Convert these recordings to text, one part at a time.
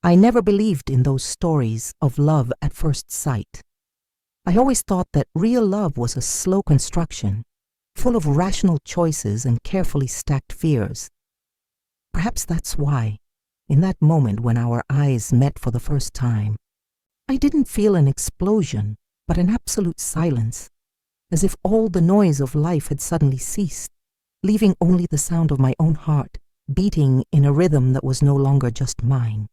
I never believed in those stories of love at first sight. I always thought that real love was a slow construction, full of rational choices and carefully stacked fears. Perhaps that's why, in that moment when our eyes met for the first time, I didn't feel an explosion, but an absolute silence, as if all the noise of life had suddenly ceased, leaving only the sound of my own heart beating in a rhythm that was no longer just mine.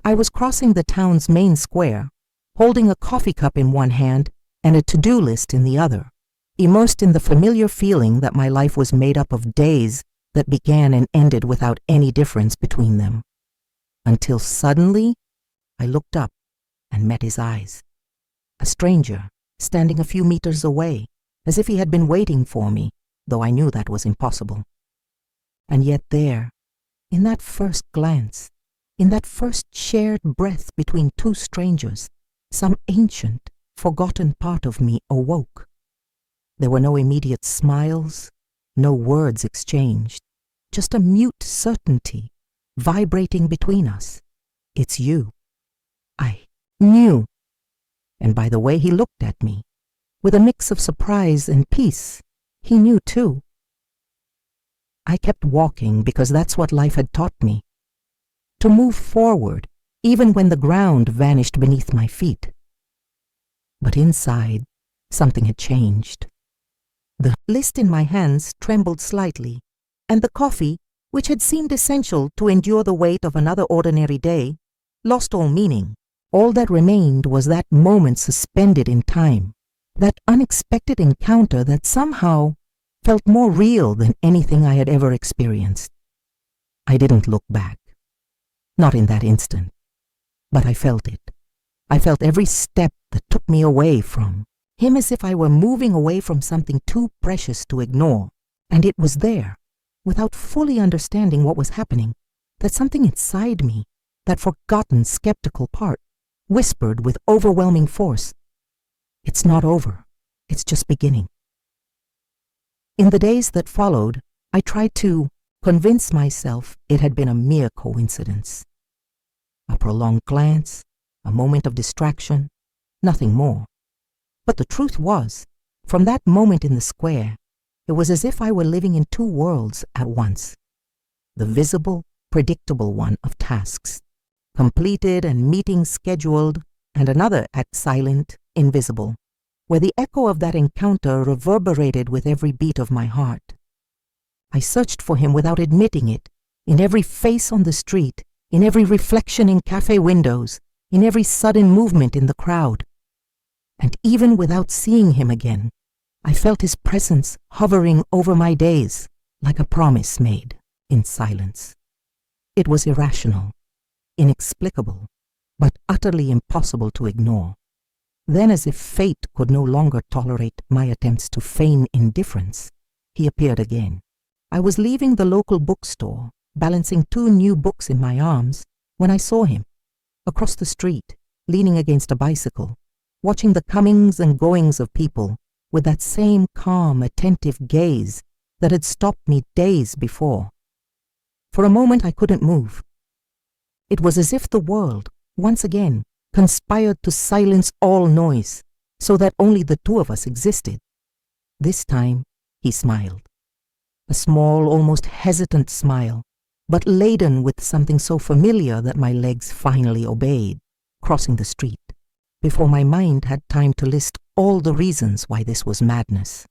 I was crossing the town's main square, holding a coffee cup in one hand and a to-do list in the other, immersed in the familiar feeling that my life was made up of days that began and ended without any difference between them. Until suddenly, I looked up and met his eyes. A stranger, standing a few meters away, as if he had been waiting for me, though I knew that was impossible. And yet there, in that first glance, in that first shared breath between two strangers, some ancient, forgotten part of me awoke. There were no immediate smiles, no words exchanged, just a mute certainty vibrating between us. It's you. I knew. And by the way he looked at me, with a mix of surprise and peace, he knew too. I kept walking because that's what life had taught me. To move forward, even when the ground vanished beneath my feet. But inside, something had changed. The list in my hands trembled slightly, and the coffee, which had seemed essential to endure the weight of another ordinary day, lost all meaning. All that remained was that moment suspended in time, that unexpected encounter that somehow felt more real than anything I had ever experienced. I didn't look back. Not in that instant. But I felt it. I felt every step that took me away from him, as if I were moving away from something too precious to ignore. And it was there, without fully understanding what was happening, that something inside me, that forgotten skeptical part, whispered with overwhelming force, "It's not over. It's just beginning." In the days that followed, I tried to convince myself it had been a mere coincidence. A prolonged glance, a moment of distraction, nothing more. But the truth was, from that moment in the square, it was as if I were living in two worlds at once. The visible, predictable one of tasks, completed and meetings scheduled, and another act silent, invisible, where the echo of that encounter reverberated with every beat of my heart. I searched for him without admitting it, in every face on the street, in every reflection in cafe windows, in every sudden movement in the crowd. And even without seeing him again, I felt his presence hovering over my days like a promise made in silence. It was irrational, inexplicable, but utterly impossible to ignore. Then, as if fate could no longer tolerate my attempts to feign indifference, he appeared again. I was leaving the local bookstore, balancing two new books in my arms, when I saw him, across the street, leaning against a bicycle, watching the comings and goings of people with that same calm, attentive gaze that had stopped me days before. For a moment I couldn't move. It was as if the world, once again, conspired to silence all noise, so that only the two of us existed. This time, he smiled. A small, almost hesitant smile, but laden with something so familiar that my legs finally obeyed, crossing the street, before my mind had time to list all the reasons why this was madness.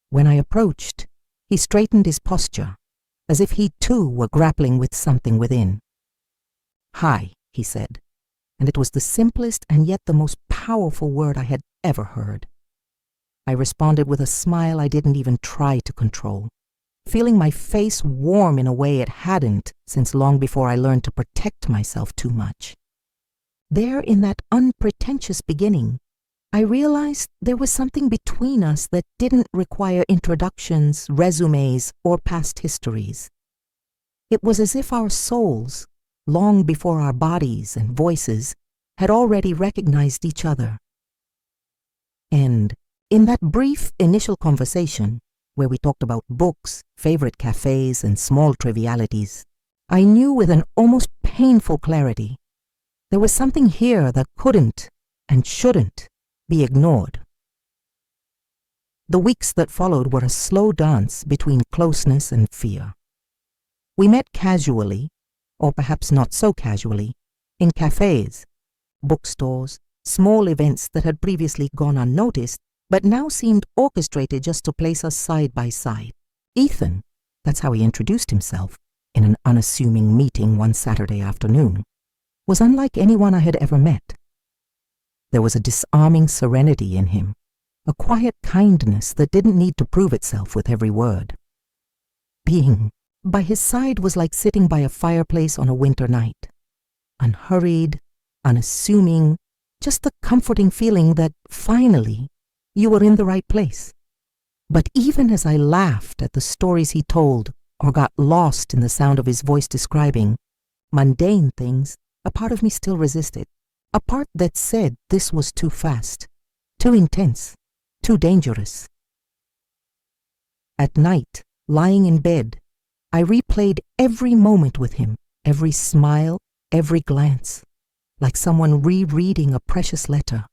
When I approached, he straightened his posture, as if he too were grappling with something within. "Hi," he said, and it was the simplest and yet the most powerful word I had ever heard. I responded with a smile I didn't even try to control, feeling my face warm in a way it hadn't since long before I learned to protect myself too much. There, in that unpretentious beginning, I realized there was something between us that didn't require introductions, resumes, or past histories. It was as if our souls, long before our bodies and voices, had already recognized each other. And in that brief initial conversation, where we talked about books, favorite cafes, and small trivialities, I knew with an almost painful clarity there was something here that couldn't and shouldn't be ignored. The weeks that followed were a slow dance between closeness and fear. We met casually, or perhaps not so casually, in cafes, bookstores, small events that had previously gone unnoticed, but now seemed orchestrated just to place us side by side. Ethan, that's how he introduced himself, in an unassuming meeting one Saturday afternoon, was unlike anyone I had ever met. There was a disarming serenity in him, a quiet kindness that didn't need to prove itself with every word. Being by his side was like sitting by a fireplace on a winter night, unhurried, unassuming, just the comforting feeling that, finally, you were in the right place. But even as I laughed at the stories he told or got lost in the sound of his voice describing mundane things, a part of me still resisted, a part that said this was too fast, too intense, too dangerous. At night, lying in bed, I replayed every moment with him, every smile, every glance, like someone rereading a precious letter,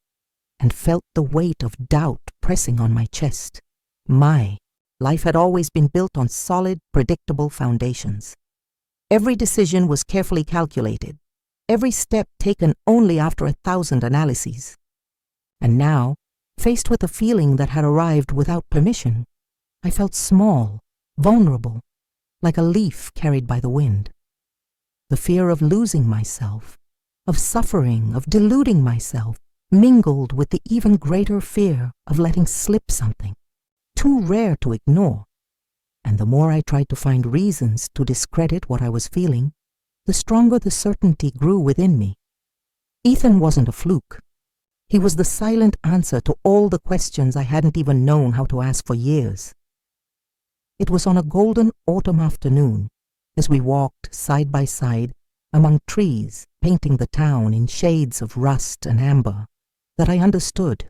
and felt the weight of doubt pressing on my chest. My life had always been built on solid, predictable foundations. Every decision was carefully calculated, every step taken only after 1,000 analyses. And now, faced with a feeling that had arrived without permission, I felt small, vulnerable, like a leaf carried by the wind. The fear of losing myself, of suffering, of deluding myself, mingled with the even greater fear of letting slip something, too rare to ignore. And the more I tried to find reasons to discredit what I was feeling, the stronger the certainty grew within me. Ethan wasn't a fluke. He was the silent answer to all the questions I hadn't even known how to ask for years. It was on a golden autumn afternoon, as we walked side by side among trees painting the town in shades of rust and amber, that I understood,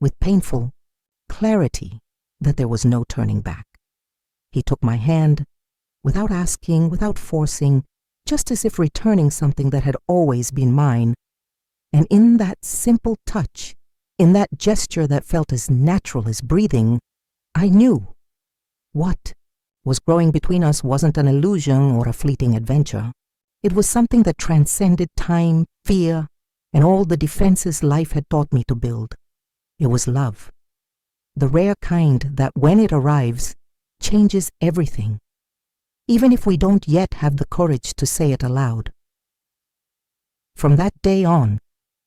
with painful clarity, that there was no turning back. He took my hand, without asking, without forcing, just as if returning something that had always been mine, and in that simple touch, in that gesture that felt as natural as breathing, I knew what was growing between us wasn't an illusion or a fleeting adventure. It was something that transcended time, fear, and all the defenses life had taught me to build. It was love, the rare kind that, when it arrives, changes everything, even if we don't yet have the courage to say it aloud. From that day on,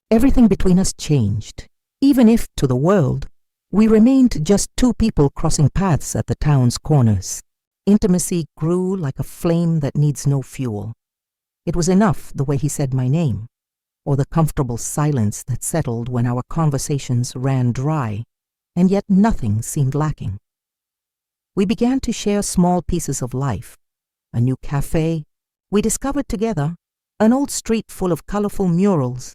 everything between us changed, even if, to the world, we remained just two people crossing paths at the town's corners. Intimacy grew like a flame that needs no fuel. It was enough the way he said my name, or the comfortable silence that settled when our conversations ran dry, and yet nothing seemed lacking. We began to share small pieces of life, a new cafe, we discovered together an old street full of colorful murals,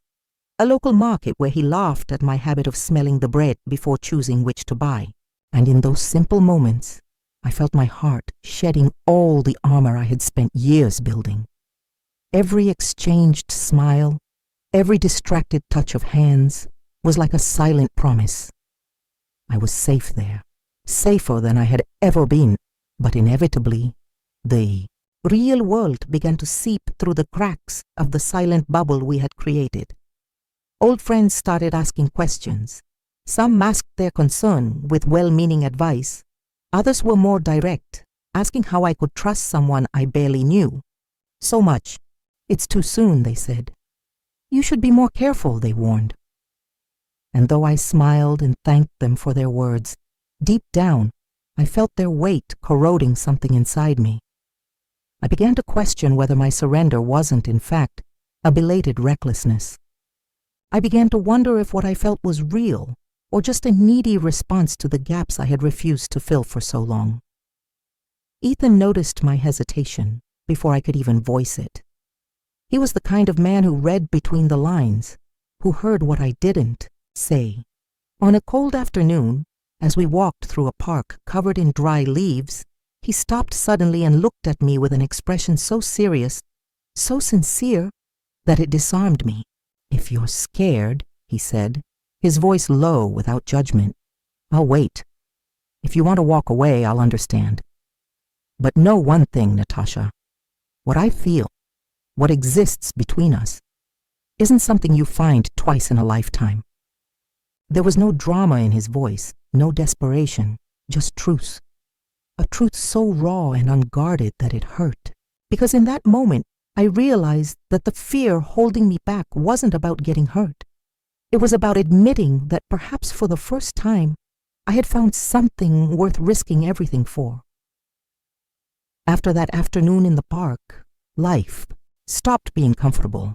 a local market where he laughed at my habit of smelling the bread before choosing which to buy. And in those simple moments, I felt my heart shedding all the armor I had spent years building. Every exchanged smile, every distracted touch of hands was like a silent promise. I was safe there, safer than I had ever been, but inevitably, the real world began to seep through the cracks of the silent bubble we had created. Old friends started asking questions. Some masked their concern with well-meaning advice. Others were more direct, asking how I could trust someone I barely knew. So much. It's too soon, they said. You should be more careful, they warned. And though I smiled and thanked them for their words, deep down, I felt their weight corroding something inside me. I began to question whether my surrender wasn't, in fact, a belated recklessness. I began to wonder if what I felt was real, or just a needy response to the gaps I had refused to fill for so long. Ethan noticed my hesitation before I could even voice it. He was the kind of man who read between the lines, who heard what I didn't say. On a cold afternoon, as we walked through a park covered in dry leaves, He stopped suddenly and looked at me with an expression so serious, so sincere, that it disarmed me. "If you're scared," he said, his voice low without judgment, "I'll wait. If you want to walk away, I'll understand. But know one thing, Natasha. What I feel, what exists between us, isn't something you find twice in a lifetime." There was no drama in his voice, no desperation, just truth. A truth so raw and unguarded that it hurt. Because in that moment, I realized that the fear holding me back wasn't about getting hurt. It was about admitting that perhaps for the first time, I had found something worth risking everything for. After that afternoon in the park, life stopped being comfortable.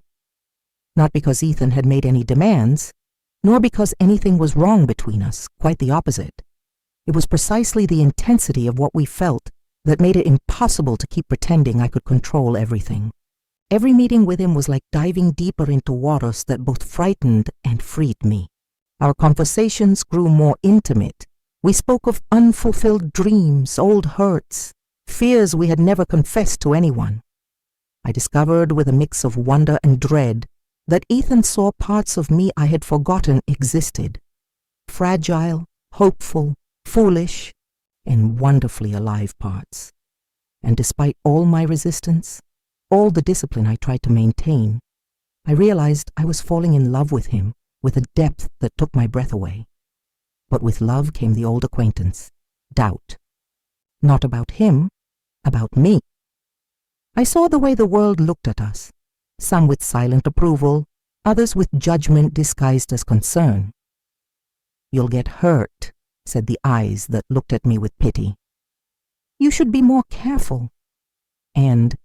Not because Ethan had made any demands, nor because anything was wrong between us, quite the opposite. It was precisely the intensity of what we felt that made it impossible to keep pretending I could control everything. Every meeting with him was like diving deeper into waters that both frightened and freed me. Our conversations grew more intimate. We spoke of unfulfilled dreams, old hurts, fears we had never confessed to anyone. I discovered with a mix of wonder and dread that Ethan saw parts of me I had forgotten existed. Fragile, hopeful, foolish, and wonderfully alive parts. And despite all my resistance, all the discipline I tried to maintain, I realized I was falling in love with him with a depth that took my breath away. But with love came the old acquaintance, doubt. Not about him, about me. I saw the way the world looked at us, some with silent approval, others with judgment disguised as concern. "You'll get hurt," said the eyes that looked at me with pity. "You should be more careful." And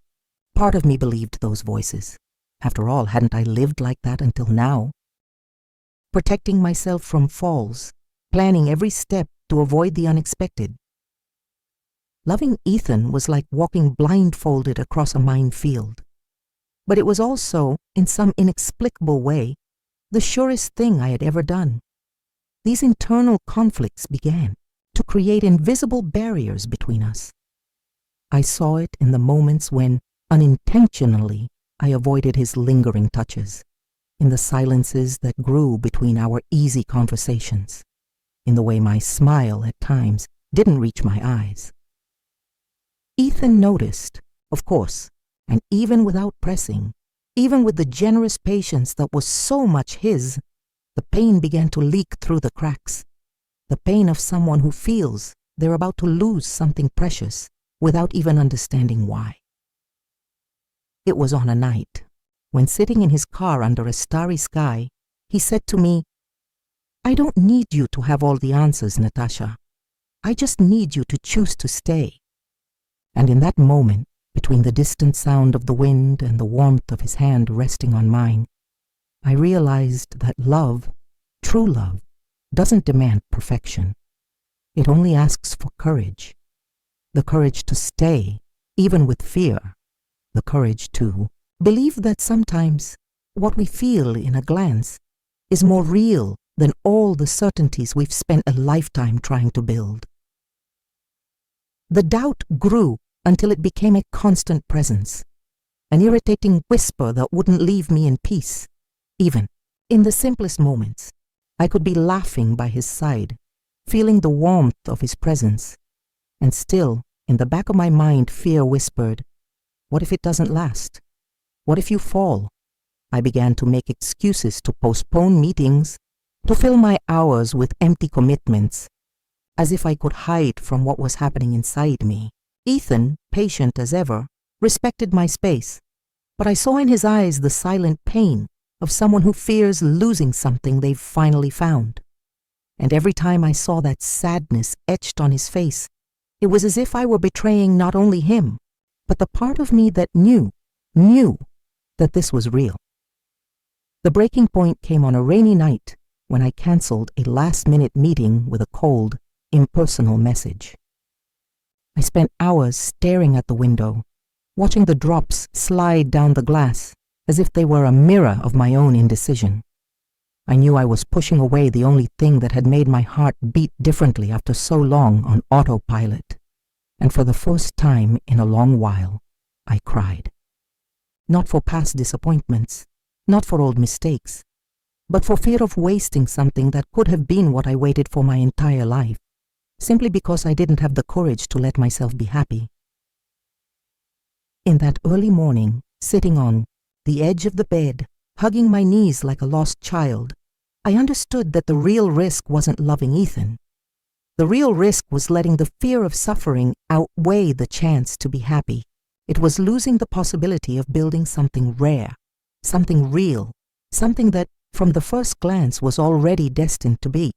part of me believed those voices. After all, hadn't I lived like that until now? Protecting myself from falls, planning every step to avoid the unexpected. Loving Ethan was like walking blindfolded across a minefield. But it was also, in some inexplicable way, the surest thing I had ever done. These internal conflicts began to create invisible barriers between us. I saw it in the moments when, unintentionally, I avoided his lingering touches, in the silences that grew between our easy conversations, in the way my smile at times didn't reach my eyes. Ethan noticed, of course, and even without pressing, even with the generous patience that was so much his, the pain began to leak through the cracks, the pain of someone who feels they're about to lose something precious without even understanding why. It was on a night when, sitting in his car under a starry sky, he said to me, "I don't need you to have all the answers, Natasha. I just need you to choose to stay." And in that moment, between the distant sound of the wind and the warmth of his hand resting on mine, I realized that love, true love, doesn't demand perfection. It only asks for courage. The courage to stay, even with fear. The courage to believe that sometimes what we feel in a glance is more real than all the certainties we've spent a lifetime trying to build. The doubt grew until it became a constant presence, an irritating whisper that wouldn't leave me in peace. Even in the simplest moments, I could be laughing by his side, feeling the warmth of his presence, and still, in the back of my mind, fear whispered, "What if it doesn't last? What if you fall?" I began to make excuses to postpone meetings, to fill my hours with empty commitments, as if I could hide from what was happening inside me. Ethan, patient as ever, respected my space, but I saw in his eyes the silent pain of someone who fears losing something they've finally found. And every time I saw that sadness etched on his face, it was as if I were betraying not only him, but the part of me that knew that this was real. The breaking point came on a rainy night when I canceled a last-minute meeting with a cold, impersonal message. I spent hours staring at the window, watching the drops slide down the glass as if they were a mirror of my own indecision. I knew I was pushing away the only thing that had made my heart beat differently after so long on autopilot. and for the first time in a long while, I cried. Not for past disappointments, not for old mistakes, but for fear of wasting something that could have been what I waited for my entire life, simply because I didn't have the courage to let myself be happy. In that early morning, sitting on the edge of the bed, hugging my knees like a lost child, I understood that the real risk wasn't loving Ethan. The real risk was letting the fear of suffering outweigh the chance to be happy. It was losing the possibility of building something rare, something real, something that, from the first glance, was already destined to be.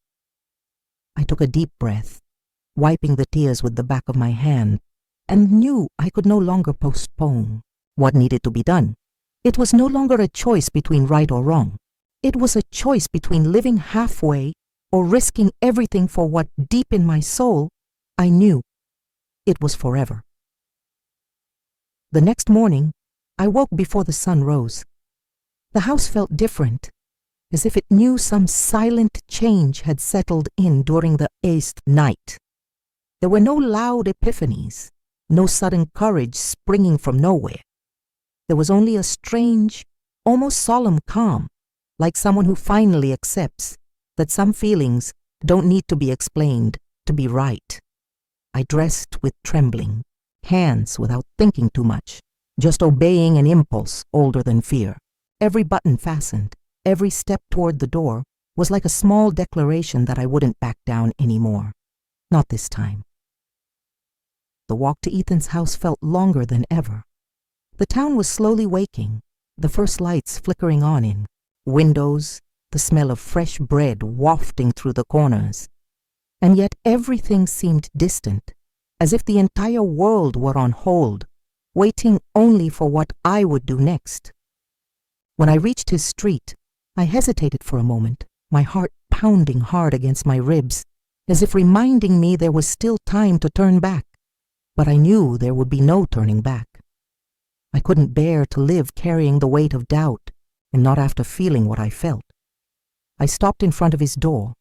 I took a deep breath, wiping the tears with the back of my hand, and knew I could no longer postpone what needed to be done. It was no longer a choice between right or wrong. It was a choice between living halfway or risking everything for what, deep in my soul, I knew it was forever. The next morning, I woke before the sun rose. The house felt different, as if it knew some silent change had settled in during the haste night. There were no loud epiphanies, no sudden courage springing from nowhere. There was only a strange, almost solemn calm, like someone who finally accepts that some feelings don't need to be explained to be right. I dressed with trembling hands without thinking too much, just obeying an impulse older than fear. Every button fastened, every step toward the door was like a small declaration that I wouldn't back down anymore. Not this time. The walk to Ethan's house felt longer than ever. The town was slowly waking, the first lights flickering on in windows, the smell of fresh bread wafting through the corners. And yet everything seemed distant, as if the entire world were on hold, waiting only for what I would do next. When I reached his street, I hesitated for a moment, my heart pounding hard against my ribs, as if reminding me there was still time to turn back. But I knew there would be no turning back. I couldn't bear to live carrying the weight of doubt, and not after feeling what I felt. I stopped in front of his door,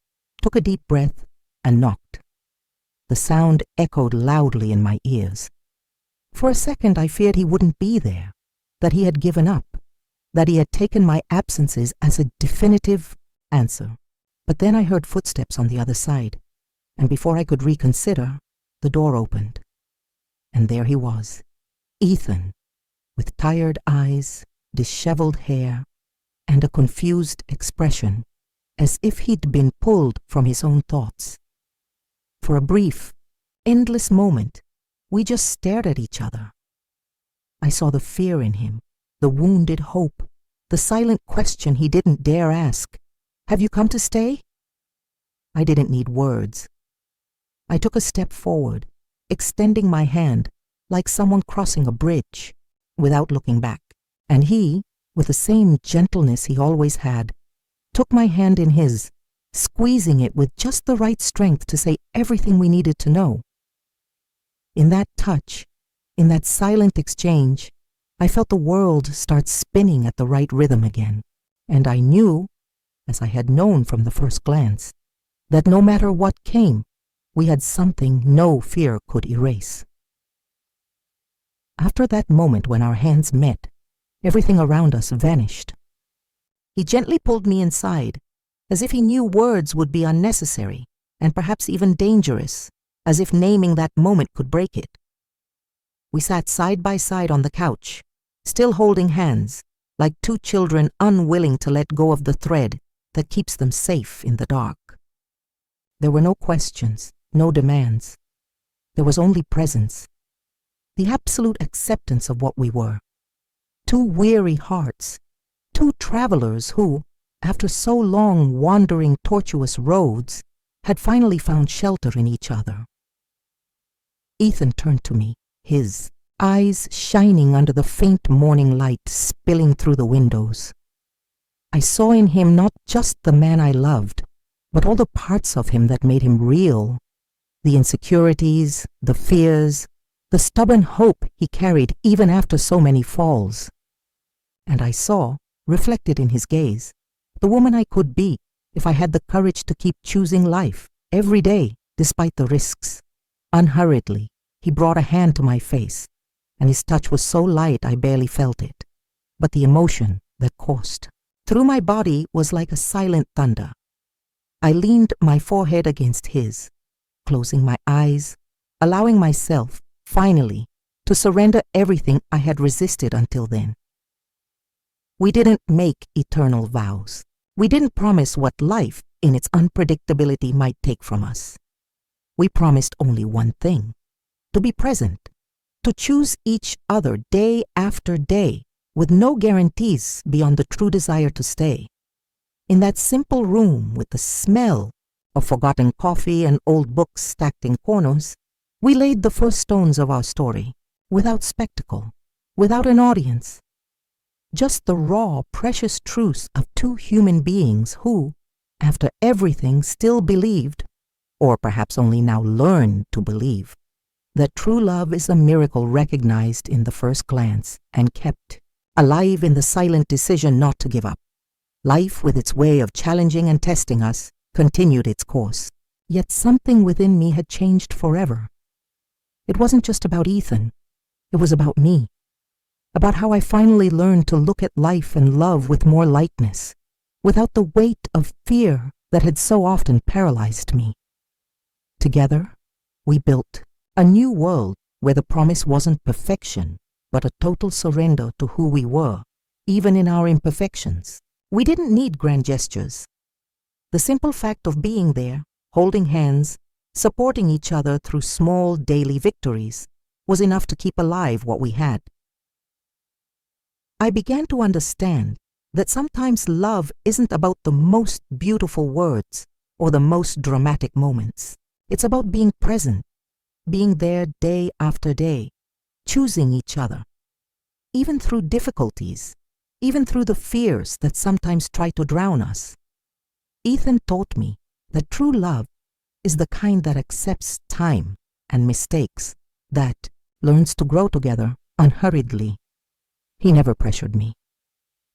took a deep breath, and knocked. The sound echoed loudly in my ears. For a second I feared he wouldn't be there, that he had given up, that he had taken my absences as a definitive answer. But then I heard footsteps on the other side, and before I could reconsider, the door opened. And there he was, Ethan, with tired eyes, disheveled hair, and a confused expression, as if he'd been pulled from his own thoughts. For a brief, endless moment, we just stared at each other. I saw the fear in him, the wounded hope, the silent question he didn't dare ask. Have you come to stay? I didn't need words. I took a step forward, extending my hand like someone crossing a bridge, without looking back. And he, with the same gentleness he always had, took my hand in his, squeezing it with just the right strength to say everything we needed to know. In that touch, in that silent exchange, I felt the world start spinning at the right rhythm again, and I knew, as I had known from the first glance, that no matter what came, we had something no fear could erase. After that moment when our hands met, everything around us vanished. He gently pulled me inside, as if he knew words would be unnecessary and perhaps even dangerous, as if naming that moment could break it. We sat side by side on the couch, still holding hands, like two children unwilling to let go of the thread that keeps them safe in the dark. There were no questions, no demands. There was only presence, the absolute acceptance of what we were. Two weary hearts, two travelers who, after so long wandering tortuous roads, had finally found shelter in each other. Ethan turned to me, his eyes shining under the faint morning light spilling through the windows. I saw in him not just the man I loved, but all the parts of him that made him real, the insecurities, the fears, the stubborn hope he carried even after so many falls. And I saw, reflected in his gaze, the woman I could be if I had the courage to keep choosing life every day despite the risks, unhurriedly, He brought a hand to my face, and his touch was so light I barely felt it, but the emotion that coursed through my body was like a silent thunder. I leaned my forehead against his, closing my eyes, allowing myself, finally, to surrender everything I had resisted until then. We didn't make eternal vows. We didn't promise what life, in its unpredictability, might take from us. We promised only one thing: to be present, to choose each other day after day, with no guarantees beyond the true desire to stay. In that simple room with the smell of forgotten coffee and old books stacked in corners, we laid the first stones of our story, without spectacle, without an audience. Just the raw, precious truths of two human beings who, after everything, still believed, or perhaps only now learned to believe, that true love is a miracle recognized in the first glance and kept alive in the silent decision not to give up. Life, with its way of challenging and testing us, continued its course. Yet something within me had changed forever. It wasn't just about Ethan. It was about me. About how I finally learned to look at life and love with more lightness, without the weight of fear that had so often paralyzed me. Together, we built a new world where the promise wasn't perfection, but a total surrender to who we were, even in our imperfections. We didn't need grand gestures. The simple fact of being there, holding hands, supporting each other through small daily victories, was enough to keep alive what we had. I began to understand that sometimes love isn't about the most beautiful words or the most dramatic moments. It's about being present, being there day after day, choosing each other, even through difficulties, even through the fears that sometimes try to drown us. Ethan taught me that true love is the kind that accepts time and mistakes, that learns to grow together unhurriedly. He never pressured me.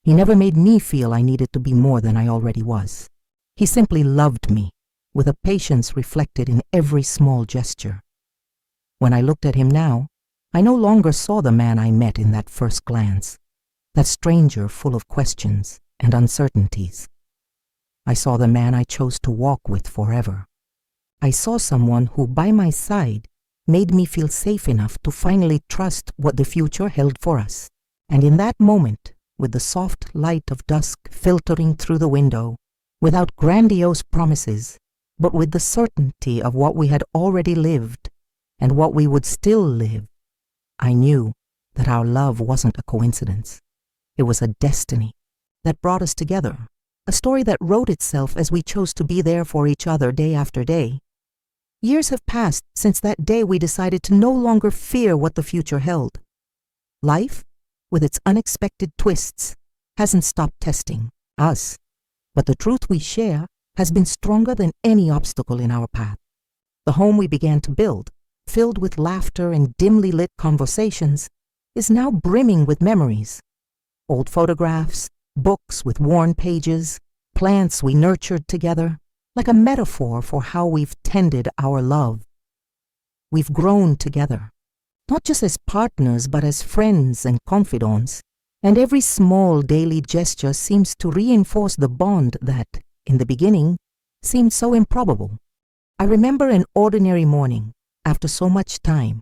He never made me feel I needed to be more than I already was. He simply loved me, with a patience reflected in every small gesture. When I looked at him now, I no longer saw the man I met in that first glance, that stranger full of questions and uncertainties. I saw the man I chose to walk with forever. I saw someone who, by my side, made me feel safe enough to finally trust what the future held for us. And in that moment, with the soft light of dusk filtering through the window, without grandiose promises, but with the certainty of what we had already lived and what we would still live, I knew that our love wasn't a coincidence. It was a destiny that brought us together, a story that wrote itself as we chose to be there for each other day after day. Years have passed since that day we decided to no longer fear what the future held. Life, with its unexpected twists, hasn't stopped testing us, but the truth we share has been stronger than any obstacle in our path. The home we began to build, filled with laughter and dimly lit conversations, is now brimming with memories. Old photographs, books with worn pages, plants we nurtured together, like a metaphor for how we've tended our love. We've grown together, not just as partners, but as friends and confidants, and every small daily gesture seems to reinforce the bond that, in the beginning, seemed so improbable. I remember an ordinary morning, after so much time,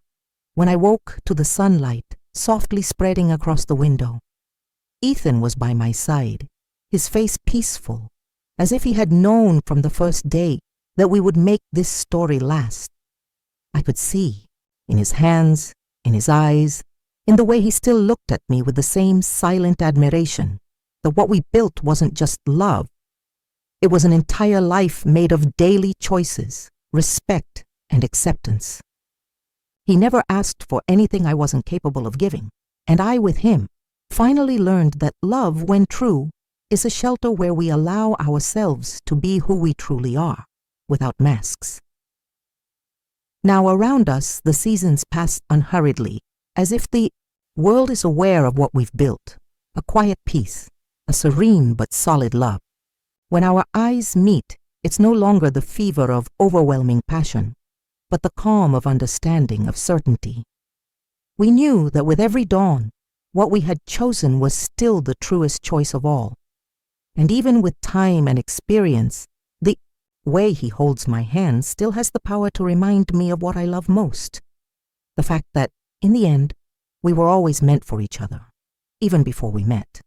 when I woke to the sunlight softly spreading across the window. Ethan was by my side, his face peaceful, as if he had known from the first day that we would make this story last. I could see, in his hands, in his eyes, in the way he still looked at me with the same silent admiration, that what we built wasn't just love. It was an entire life made of daily choices, respect, and acceptance. He never asked for anything I wasn't capable of giving, and I, with him, finally learned that love, when true, is a shelter where we allow ourselves to be who we truly are, without masks. Now around us, the seasons pass unhurriedly, as if the world is aware of what we've built, a quiet peace, a serene but solid love. When our eyes meet, it's no longer the fever of overwhelming passion, but the calm of understanding, of certainty. We knew that with every dawn, what we had chosen was still the truest choice of all. And even with time and experience, the way he holds my hand still has the power to remind me of what I love most. The fact that, in the end, we were always meant for each other, even before we met.